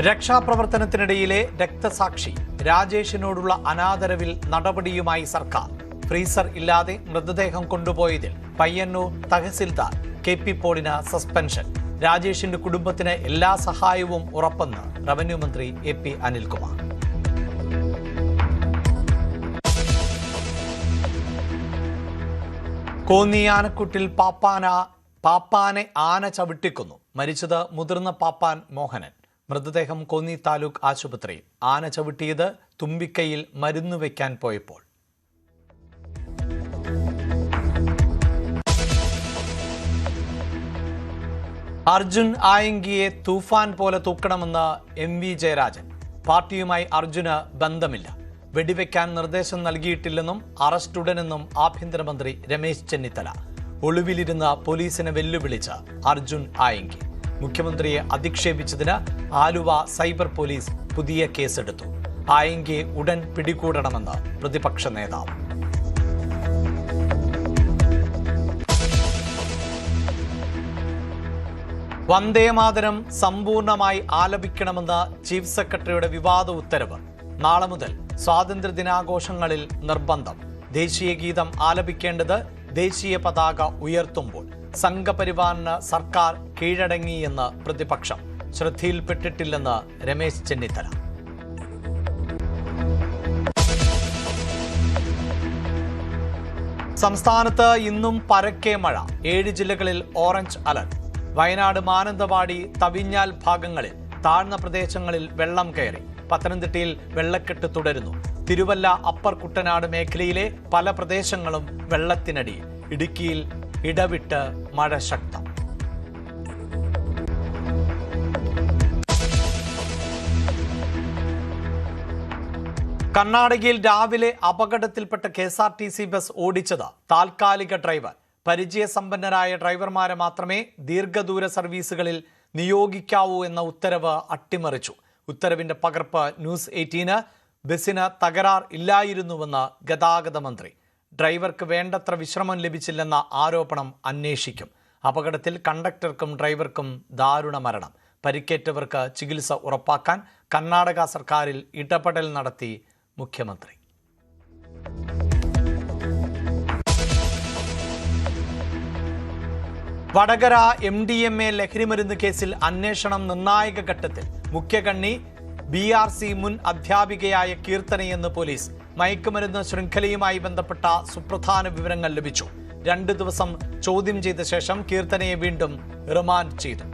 രക്ഷാപ്രവർത്തനത്തിനിടയിലെ രക്തസാക്ഷി രാജേഷിനോടുള്ള അനാദരവിൽ നടപടിയുമായി സർക്കാർ. ഫ്രീസർ ഇല്ലാതെ മൃതദേഹം കൊണ്ടുപോയതിൽ പയ്യന്നൂർ തഹസിൽദാർ KP പോളിന് സസ്പെൻഷൻ. രാജേഷിന്റെ കുടുംബത്തിന് എല്ലാ സഹായവും ഉറപ്പെന്ന് റവന്യൂ മന്ത്രി AP അനിൽകുമാർ. കോന്നി ആനക്കുട്ടിൽ പാപ്പാനെ ആന ചവിട്ടിക്കൊന്നു. മരിച്ചത് മുതിർന്ന പാപ്പാൻ മോഹനൻ. മൃതദേഹം കോന്നി താലൂക്ക് ആശുപത്രിയിൽ. ആന ചവിട്ടിയത് തുമ്പിക്കൈയിൽ മരുന്ന് വയ്ക്കാൻ പോയപ്പോൾ. അർജുൻ ആയങ്കിയെ തൂഫാൻ പോലെ തൂക്കണമെന്ന് MV ജയരാജൻ. പാർട്ടിയുമായി അർജുന് ബന്ധമില്ല. വെടിവെക്കാൻ നിർദ്ദേശം നൽകിയിട്ടില്ലെന്നും അറസ്റ്റ് ഉടനെന്നും ആഭ്യന്തരമന്ത്രി രമേശ് ചെന്നിത്തല. ഒളിവിലിരുന്ന പോലീസിനെ വെല്ലുവിളിച്ച് അർജുൻ ആയങ്കി. മുഖ്യമന്ത്രിയെ അധിക്ഷേപിച്ചതിന് ആലുവ സൈബർ പോലീസ് പുതിയ കേസെടുത്തു. ആയങ്കിയെ ഉടൻ പിടികൂടണമെന്ന് പ്രതിപക്ഷ നേതാവ്. വന്ദേമാതരം സമ്പൂർണമായി ആലപിക്കണമെന്ന് ചീഫ് സെക്രട്ടറിയുടെ വിവാദ ഉത്തരവ്. നാളെ മുതൽ സ്വാതന്ത്ര്യദിനാഘോഷങ്ങളിൽ നിർബന്ധം. ദേശീയ ഗീതം ആലപിക്കേണ്ടത് ദേശീയ പതാക ഉയർത്തുമ്പോൾ. സംഘപരിവാറിന് സർക്കാർ കീഴടങ്ങിയെന്ന് പ്രതിപക്ഷം. ശ്രദ്ധയിൽപ്പെട്ടിട്ടില്ലെന്ന് രമേശ് ചെന്നിത്തല. സംസ്ഥാനത്ത് ഇന്നും പരക്കെ മഴ. 7 ജില്ലകളിൽ ഓറഞ്ച് അലർട്ട്. വയനാട്, മാനന്തവാടി, തവിഞ്ഞാൽ ഭാഗങ്ങളിൽ താഴ്ന്ന പ്രദേശങ്ങളിൽ വെള്ളം കയറി. പത്തനംതിട്ടയിൽ വെള്ളക്കെട്ട് തുടരുന്നു. തിരുവല്ല, അപ്പർ കുട്ടനാട് മേഖലയിലെ പല പ്രദേശങ്ങളും വെള്ളത്തിനടിയിൽ. ഇടുക്കിയിൽ ഇടവിട്ട് മഴ ശക്തം. കർണാടകയിൽ രാവിലെ അപകടത്തിൽപ്പെട്ട KSRTC ബസ് ഓടിച്ചത് താൽക്കാലിക ഡ്രൈവർ. പരിചയസമ്പന്നരായ ഡ്രൈവർമാരെ മാത്രമേ ദീർഘദൂര സർവീസുകളിൽ നിയോഗിക്കാവൂ എന്ന ഉത്തരവ് അട്ടിമറിച്ചു. ഉത്തരവിന്റെ പകർപ്പ് ന്യൂസ് 18. ബസിന് തകരാർ ഇല്ലായിരുന്നുവെന്ന് ഗതാഗത മന്ത്രി. ഡ്രൈവർക്ക് വേണ്ടത്ര വിശ്രമം ലഭിച്ചില്ലെന്ന ആരോപണം അന്വേഷിക്കും. അപകടത്തിൽ കണ്ടക്ടർക്കും ഡ്രൈവർക്കും ദാരുണ മരണം. പരിക്കേറ്റവർക്ക് ചികിത്സ ഉറപ്പാക്കാൻ കർണാടക സർക്കാരിൽ ഇടപെടൽ നടത്തി മുഖ്യമന്ത്രി. വടകര MDMA ലഹരിമരുന്ന് കേസിൽ അന്വേഷണം നിർണായക ഘട്ടത്തിൽ. മുഖ്യകണ്ണി BRC മുൻ അധ്യാപികയായ കീർത്തനയെന്ന് പോലീസ്. മയക്കുമരുന്ന് ശൃംഖലയുമായി ബന്ധപ്പെട്ട സുപ്രധാന വിവരങ്ങൾ ലഭിച്ചു. 2 ദിവസം ചോദ്യം ചെയ്ത ശേഷം കീർത്തനയെ വീണ്ടും റിമാൻഡ് ചെയ്തു.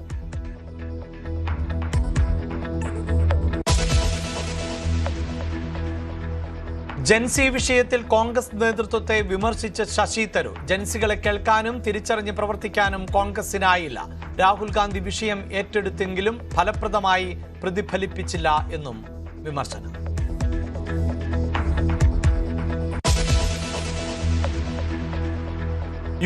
ജൻസി വിഷയത്തിൽ കോൺഗ്രസ് നേതൃത്വത്തെ വിമർശിച്ച ശശി തരൂർ. ജൻസികളെ കേൾക്കാനും തിരിച്ചറിഞ്ഞ് പ്രവർത്തിക്കാനും കോൺഗ്രസിനായില്ല. രാഹുൽ ഗാന്ധി വിഷയം ഏറ്റെടുത്തെങ്കിലും ഫലപ്രദമായി പ്രതിഫലിപ്പിച്ചില്ല എന്നും വിമർശനം.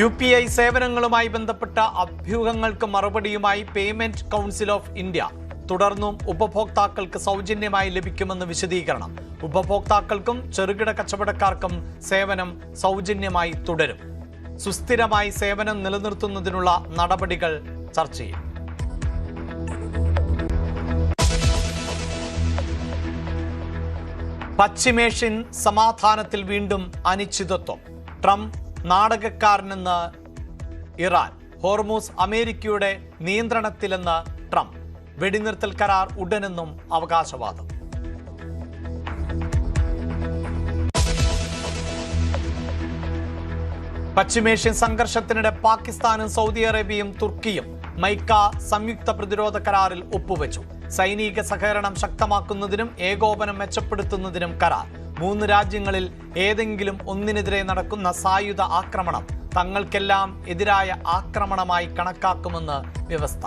UPI സേവനങ്ങളുമായി ബന്ധപ്പെട്ട അഭ്യൂഹങ്ങൾക്ക് മറുപടിയുമായി പേയ്മെന്റ് കൗൺസിൽ ഓഫ് ഇന്ത്യ. തുടർന്നും ഉപഭോക്താക്കൾക്ക് സൗജന്യമായി ലഭിക്കുമെന്ന് വിശദീകരണം. ഉപഭോക്താക്കൾക്കും ചെറുകിട കച്ചവടക്കാർക്കും സേവനം സൗജന്യമായി തുടരും. സുസ്ഥിരമായി സേവനം നിലനിർത്തുന്നതിനുള്ള നടപടികൾ ചർച്ച ചെയ്യും. പശ്ചിമേഷ്യൻ സമാധാനത്തിൽ വീണ്ടും അനിശ്ചിതത്വം. Trump നാടകക്കാരനെന്ന് Iran. ഹോർമൂസ് അമേരിക്കയുടെ നിയന്ത്രണത്തിലെന്ന് ട്രംപ്. വെടിനിർത്തൽ കരാർ ഉടനെന്നും അവകാശവാദം. പശ്ചിമേഷ്യൻ സംഘർഷത്തിനിടെ പാകിസ്ഥാനും സൗദി അറേബ്യയും തുർക്കിയും മൈക്ക സംയുക്ത പ്രതിരോധ കരാറിൽ ഒപ്പുവെച്ചു. സൈനിക സഹകരണം ശക്തമാക്കുന്നതിനും ഏകോപനം മെച്ചപ്പെടുത്തുന്നതിനും കരാർ. 3 രാജ്യങ്ങളിൽ ഏതെങ്കിലും ഒന്നിനെതിരെ നടക്കുന്ന സായുധ ആക്രമണം തങ്ങൾക്കെല്ലാം എതിരായ ആക്രമണമായി കണക്കാക്കുമെന്ന് വ്യവസ്ഥ.